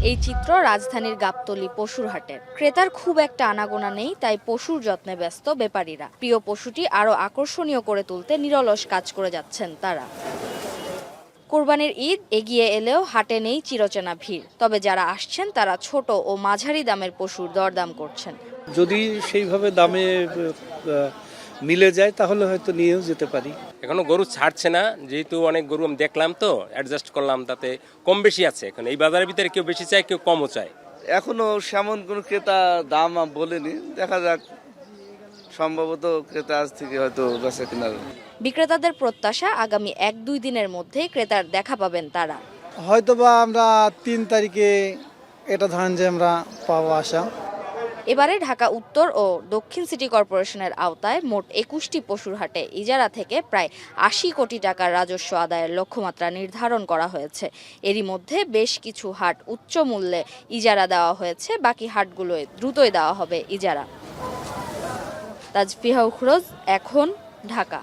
এই চিত্র রাজধানীর গাবতলী পশুর হাটের। ক্রেতার খুব একটা আনাগোনা নেই, তাই পশুর যত্নে ব্যস্ত ব্যাপারীরা। প্রিয় পশুটি আরো আকর্ষণীয় করে তুলতে নিরলস কাজ করে যাচ্ছেন তারা। কোরবানির ঈদ এগিয়ে এলেও হাটে নেই চিরচেনা ভিড়। তবে যারা আসছেন তারা ছোট ও মাঝারি দামের পশুর দরদাম করছেন। যদি সেইভাবে দামে মিলে যায় তাহলে হয়তো নিয়েও যেতে পারি। এখনো গরু ছাড়ছে না, যেহেতু অনেক গরু আমি দেখলাম তো অ্যাডজাস্ট করলাম, তাতে কম বেশি আছে। এখন এই বাজারের ভিতরে কেউ বেশি চায়, কেউ কমও চায়। এখনো সেমন কোনো ক্রেতা দাম বলেনি, দেখা যাক, সম্ভবত ক্রেতা আজ থেকে হয়তো বেচা কেনার। বিক্রেতাদের প্রত্যাশা আগামী 1-2 দিনের মধ্যে ক্রেতার দেখা পাবেন তারা। হয়তোবা আমরা 3 তারিখে এটা ধরেন যে আমরা পাবো আশা। এবারে ঢাকা উত্তর ও দক্ষিণ সিটি কর্পোরেশনের আওতায় মোট 21টি পশুর হাটে ইজারা থেকে প্রায় 80 কোটি টাকার রাজস্ব আদায়ের লক্ষ্যমাত্রা নির্ধারণ করা হয়েছে। এরই মধ্যে বেশ কিছু হাট উচ্চ মূল্যে ইজারা দেওয়া হয়েছে, বাকি হাটগুলোয় দ্রুতই দেওয়া হবে ইজারা। তাজফিহা উখরোজ, এখন, ঢাকা।